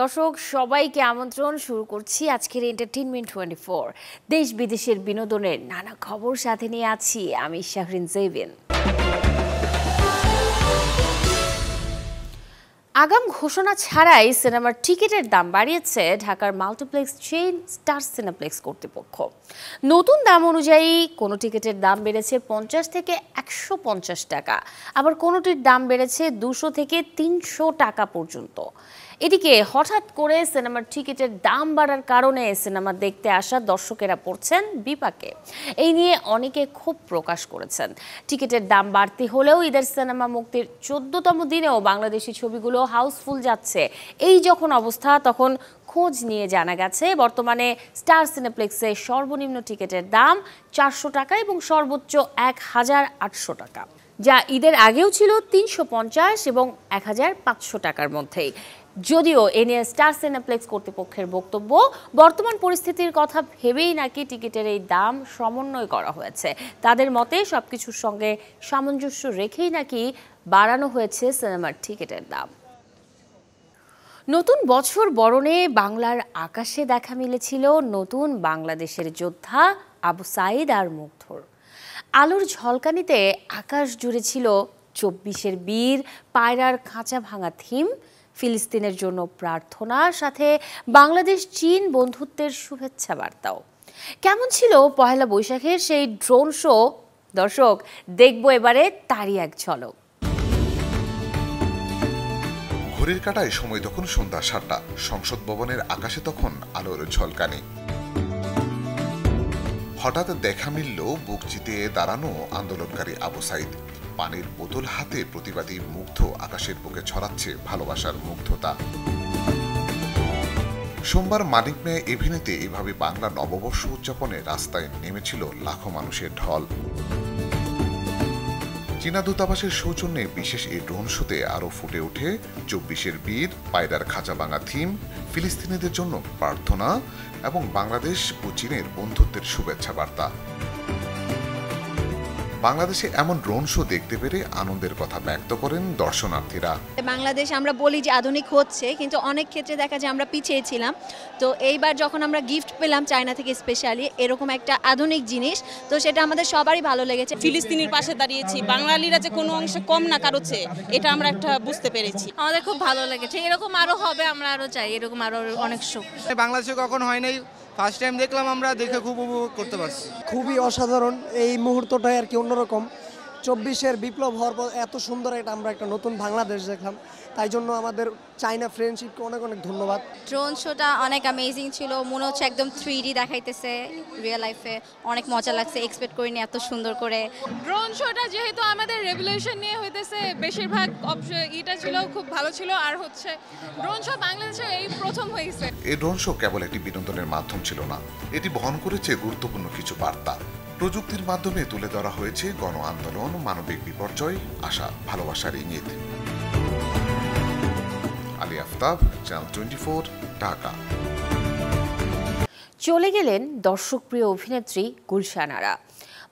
দর্শক সবাইকে আমন্ত্রণ শুরু করছি আজকের এন্টারটেইনমেন্ট 24 দেশ বিদেশের বিনোদনের নানা খবর সাথে নিয়ে আছি আমি শাহরিন জেবিন। আগাম ঘোষণা ছাড়াই সিনেমার টিকিটের দাম বাড়িয়েছে ঢাকার মাল্টিপ্লেক্স চেইন স্টার সিনেপ্লেক্স কর্তৃপক্ষ। নতুন দাম অনুযায়ী কোনো টিকিটের দাম বেড়েছে 50 থেকে 150 টাকা, আবার কোনোটির দাম বেড়েছে 200 থেকে 300 টাকা পর্যন্ত। এদিকে হঠাৎ করে সিনেমার টিকিটের দাম বাড়ার কারণে সিনেমা দেখতে আসা দর্শকেরা পড়ছেন বিপাকে। এই নিয়ে অনেকে ক্ষোভ প্রকাশ করেছেন। টিকিটের দাম বাড়তি হলেও ঈদের সিনেমা মুক্তির 14তম দিনেও বাংলাদেশি ছবিগুলো হাউসফুল যাচ্ছে। এই যখন অবস্থা, তখন খোঁজ নিয়ে জানা গেছে বর্তমানে স্টার সিনেপ্লেক্সে সর্বনিম্ন টিকিটের দাম 400 টাকা এবং সর্বোচ্চ 1800 টাকা, যা ঈদের আগেও ছিল 350 এবং 1500 টাকার মধ্যেই। যদিও এ নিয়ে স্টার সিনেপ্লেক্স কর্তৃপক্ষের বক্তব্য, বর্তমান পরিস্থিতির কথা ভেবেই নাকি টিকিটের এই দাম সমন্বয় করা হয়েছে। তাদের মতে সবকিছুর সঙ্গে সামঞ্জস্য রেখেই নাকি বাড়ানো হয়েছে সিনেমার টিকিটের দাম। নতুন বছর বরণে বাংলার আকাশে দেখা মিলেছিল নতুন বাংলাদেশের যোদ্ধা আবু সাঈদ আর মুগ্ধর। আলোর ঝলকানিতে আকাশ জুড়ে ছিল 24-এর বীর, পায়রার খাঁচা ভাঙা থিম, ফিলিস্তিনের জন্য প্রার্থনা, সাথে বাংলাদেশ চীন বন্ধুত্বের শুভেচ্ছা বার্তাও। কেমন ছিল পহেলা বৈশাখের সেই ড্রোন শো? দর্শক দেখবো এবারে তারই এক ঝলক। ঘড়ির কাঁটায় সময় তখন সন্ধ্যা 7টা। সংসদ ভবনের আকাশে তখন আলোর ঝলকানি। হঠাৎ দেখা মিলল বুক চিতিয়ে দাঁড়ানো আন্দোলনকারী আবু সাঈদ। পানির বোতল হাতে প্রতিবাদী মুগ্ধ আকাশের বুকে ছড়াচ্ছে ভালোবাসার মুগ্ধতা। সোমবার মানিক মেয়ে এভিনিউতে এভাবে বাংলা নববর্ষ উদযাপনে রাস্তায় নেমেছিল লাখো মানুষের ঢল। চীনা দূতাবাসের সৌজন্যে বিশেষ এই ড্রোন শোতে আরও ফুটে ওঠে 24-এর বীর, পায়রার খাঁচা ভাঙা থিম, ফিলিস্তিনিদের জন্য প্রার্থনা এবং বাংলাদেশ ও চীনের বন্ধুত্বের শুভেচ্ছা বার্তা। বাংলাদেশে এমন ড্রোন শো দেখতে পেরে আনন্দের কথা ব্যক্ত করেন দর্শনার্থীরা। বাংলাদেশ আমরা বলি যে আধুনিক হচ্ছে, কিন্তু অনেক ক্ষেত্রে দেখা যায় আমরা পিছিয়ে ছিলাম। তো এইবার যখন আমরা গিফট পেলাম চায়না থেকে স্পেশালি এরকম একটা আধুনিক জিনিস, তো সেটা আমাদের সবারই ভালো লেগেছে। ফিলিস্তিনির পাশে দাঁড়িয়েছি, বাঙালিরা যে কোনো অংশে কম না কারো চেয়ে, এটা আমরা একটা বুঝতে পেরেছি। আমাদের খুব ভালো লেগেছে, এরকম আরো হবে, আমরা আরো চাই এরকম আরো অনেক শো। বাংলাদেশে কখন হয় নাই, ফার্স্ট টাইম দেখলাম, আমরা দেখে খুব উপভোগ করতে পারছি। খুবই অসাধারণ এই মুহূর্তটাই আর কি অন্যরকম। 24-এর বিপ্লব হওয়ার পর এত সুন্দর আমরা একটা নতুন বাংলাদেশ দেখলাম, তাই জন্য আমাদের চায়না ফ্রেন্ডশিপকে অনেক অনেক ধন্যবাদ। ড্রোন শোটা অনেক অ্যামেজিং ছিল, মনে হচ্ছে একদম 3D দেখাইতেছে রিয়েল লাইফে, অনেক মজা লাগছে, এক্সপেক্ট করিনি এত সুন্দর করে। ড্রোন শোটা যেহেতু আমাদের রেভলিউশন নিয়ে হইতেছে, বেশিরভাগ এটা ছিল খুব ভালো ছিল। আর হচ্ছে ড্রোন শো বাংলাদেশে এই প্রথম হয়েছে। এই ড্রোন শো কেবল একটি বিনোদনের মাধ্যম ছিল না, এটি বহন করেছে গুরুত্বপূর্ণ কিছু বার্তা। প্রযুক্তির মাধ্যমে তুলে ধরা হয়েছে গণ আন্দোলন, মানবিক বিপর্যয়, আশা, ভালোবাসার ইঙ্গিত। আলী আফতাব, চ্যানেল 24, ঢাকা। চলে গেলেন দর্শকপ্রিয় অভিনেত্রী গুলশান আরা।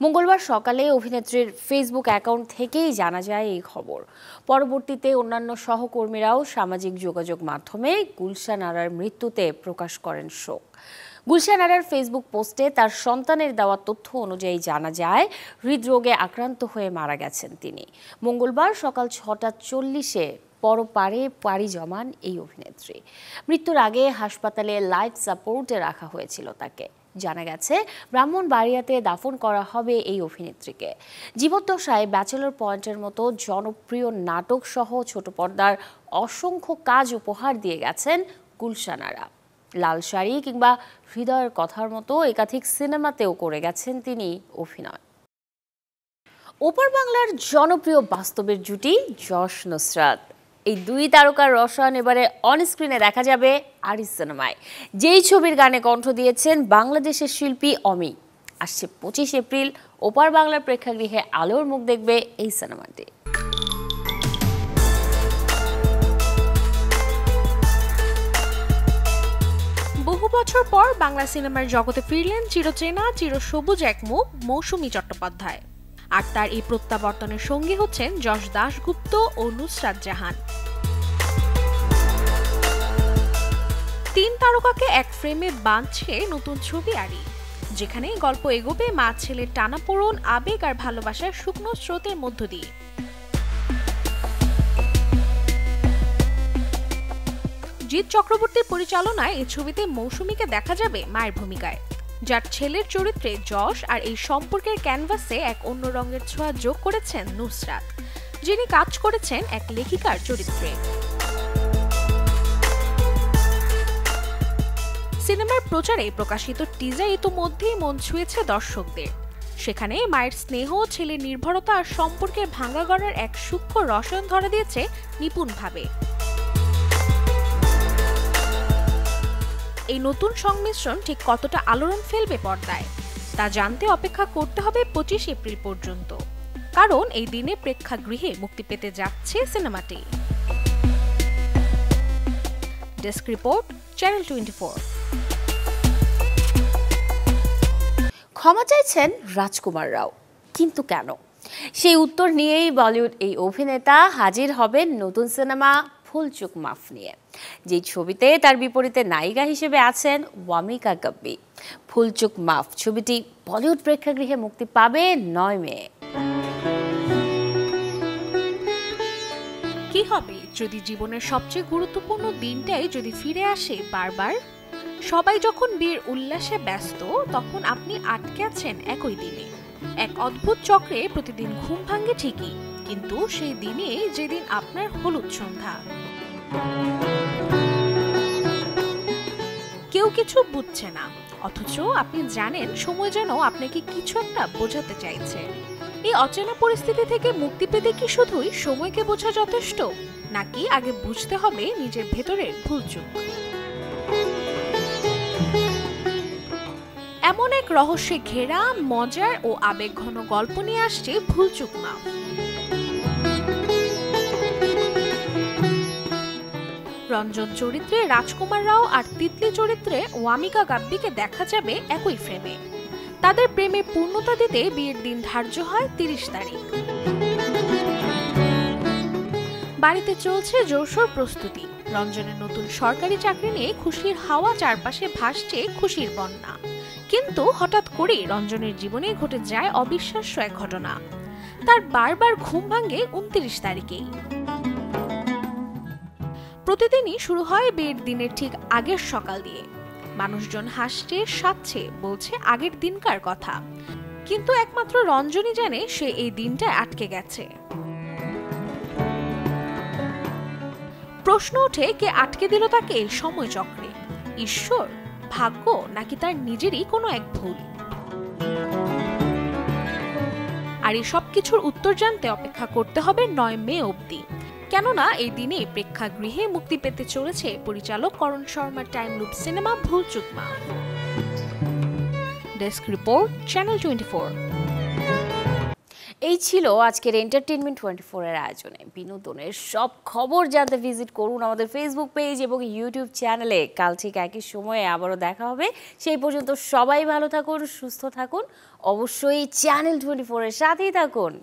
মঙ্গলবার সকালে অভিনেত্রীর ফেসবুক অ্যাকাউন্ট থেকেই জানা যায় এই খবর। পরবর্তীতে অন্যান্য সহকর্মীরাও সামাজিক যোগাযোগ মাধ্যমে গুলশান আরার মৃত্যুতে প্রকাশ করেন শোক। গুলশান আরার ফেসবুক পোস্টে তার সন্তানের দেওয়া তথ্য অনুযায়ী জানা যায় হৃদরোগে আক্রান্ত হয়ে মারা গেছেন তিনি। মঙ্গলবার সকাল 6:40-এ পরপারে পাড়ি জমান এই অভিনেত্রী। মৃত্যুর আগে হাসপাতালে লাইফ সাপোর্টে রাখা হয়েছিল তাকে। জানা গেছে ব্রাহ্মণবাড়িয়াতে দাফন করা হবে এই অভিনেত্রীকে। জীবদ্দশায় ব্যাচেলর পয়েন্টের মতো জনপ্রিয় নাটক সহ ছোট পর্দার অসংখ্য কাজ উপহার দিয়ে গেছেন গুলশান আরা। লাল শাড়ি কিংবা হৃদয়ের কথার মতো একাধিক সিনেমাতেও করে গেছেন তিনি অভিনয়। ওপার বাংলার জনপ্রিয় বাস্তবের জুটি যশ নুসরাত, এই দুই তারকার রসায়ন এবারে অন স্ক্রিনে দেখা যাবে আরিস সিনেমায়, যেই ছবির গানে কণ্ঠ দিয়েছেন বাংলাদেশের শিল্পী অমি। আসছে 25 এপ্রিল ওপার বাংলার প্রেক্ষাগৃহে আলোর মুখ দেখবে এই সিনেমাটি। বহু বছর পর বাংলা সিনেমার জগতে ফিরলেন চিরচেনা চিরসবুজ এক মুখ মৌসুমী চট্টোপাধ্যায়। আর তার এই প্রত্যাবর্তনের সঙ্গী হচ্ছেন যশ দাশগুপ্ত ও নুসরাত জাহান। তারকাকে এক ফ্রেমে বাঁধছে নতুন ছবি আরি, যেখানে গল্প এগোবে মা ছেলের টানাপোড়েন, আবেগ আর ভালোবাসার শুকনো স্রোতের মধ্য দিয়ে। জিৎ চক্রবর্তীর পরিচালনায় এই ছবিতে মৌসুমীকে দেখা যাবে মায়ের ভূমিকায়, যার ছেলের চরিত্রে যশ, আর এই সম্পর্কের ক্যানভাসে এক অন্য রঙের ছোঁয়া যোগ করেছেন নুসরাত, যিনি কাজ করেছেন এক লেখিকার চরিত্রে। সিনেমার প্রচারে প্রকাশিত টিজার ইতোমধ্যেই মন ছুঁয়েছে দর্শকদের। সেখানে মায়ের স্নেহ, ছেলের নির্ভরতা আর সম্পর্কের ভাঙা গড়ার এক সূক্ষ্ম রসায়ন ধরা দিয়েছে নিপুণভাবে। এই নতুন সংমিশ্রণ ঠিক কতটা আলোড়ন ফেলবে পর্দায় তা জানতে অপেক্ষা করতে হবে 25 এপ্রিল পর্যন্ত, কারণ এই দিনে প্রেক্ষাগৃহে মুক্তি পেতে যাচ্ছে সিনেমাটি। Desk report, channel 24। ক্ষমা চাইছেন রাজকুমার রাও, কিন্তু কেন? সেই উত্তর নিয়েই বলিউড এই অভিনেতা হাজির হবেন নতুন সিনেমা ফুলচুক মাফ নিয়ে, যে ছবিতে তার বিপরীতে নায়িকা হিসেবে আছেন ওয়ামিকা গাব্বি। ফুলচুক মাফ ছবিটি বলিউড প্রেক্ষাগৃহে মুক্তি পাবে 9 মে। কি হবে যদি জীবনের সবচেয়ে গুরুত্বপূর্ণ দিনটাই যদি ফিরে আসে বারবার? সবাই যখন বিয়ের উল্লাসে ব্যস্ত, তখন আপনি আটকে আছেন একই দিনে। এক অদ্ভুত চক্রে প্রতিদিন ঘুম ভাঙে ঠিকই, কিন্তু সেই দিনে যেদিন আপনার হলুদ সন্ধ্যা। কেউ কিছু বুঝছে না, অথচ আপনি জানেন সময় যেন আপনাকে কিছু একটা বোঝাতে চাইছে। এই অচেনা পরিস্থিতি থেকে মুক্তি পেতে কি শুধুই সময়কে বোঝা যথেষ্ট, নাকি আগে বুঝতে হবে নিজের ভেতরের ভুলচুক? এমন এক রহস্যে ঘেরা, মজার ও আবেগঘন গল্প নিয়ে আসছে ফুলচুক মাফ। রঞ্জন চরিত্রে রাজকুমার রাও আর তিতলি চরিত্রে ওয়ামিকা গাব্বিকে দেখা যাবে একই ফ্রেমে। তাদের প্রেমে পূর্ণতা দিতে বিয়ের দিন ধার্য হয় 30 তারিখ। বাড়িতে চলছে জোরসোর প্রস্তুতি। রঞ্জনের নতুন সরকারি চাকরি নিয়ে খুশির হাওয়া, চারপাশে ভাসছে খুশির বন্যা। কিন্তু হঠাৎ করেই রঞ্জনের জীবনে ঘটে যায় অবিশ্বাস্য এক ঘটনা। তার বারবার ঘুম ভাঙে 29 তারিখেই। প্রতিদিনই শুরু হয় বিয়ের দিনের ঠিক আগের সকাল দিয়ে। মানুষজন হাসছে, সাজছে, বলছে আগের দিনকার কথা, কিন্তু একমাত্র রঞ্জনই জানে সে এই দিনটায় আটকে গেছে। প্রশ্ন ওঠে, কে আটকে দিল তাকে এই সময় চক্রে? ঈশ্বর, ভাগ্য, নাকি তার নিজেরই কোনো এক ভুল? আর এই সব কিছুর উত্তর জানতে অপেক্ষা করতে হবে 9 মে অবধি, কেননা এই দিনে প্রেক্ষাগৃহে মুক্তি পেতে চলেছে পরিচালক করণ শর্মার টাইম লুপ সিনেমা ফুলচুক মাফ। Desk report, channel 24। এই ছিল আজকের এন্টারটেইনমেন্ট 24 এর আয়োজনে। বিনোদনের সব খবর জানতে ভিজিট করুন আমাদের ফেসবুক পেজ এবং ইউটিউব চ্যানেলে। কাল ঠিক একই সময়ে আবারও দেখা হবে। সেই পর্যন্ত সবাই ভালো থাকুন, সুস্থ থাকুন, অবশ্যই চ্যানেল 24 এর সাথেই থাকুন।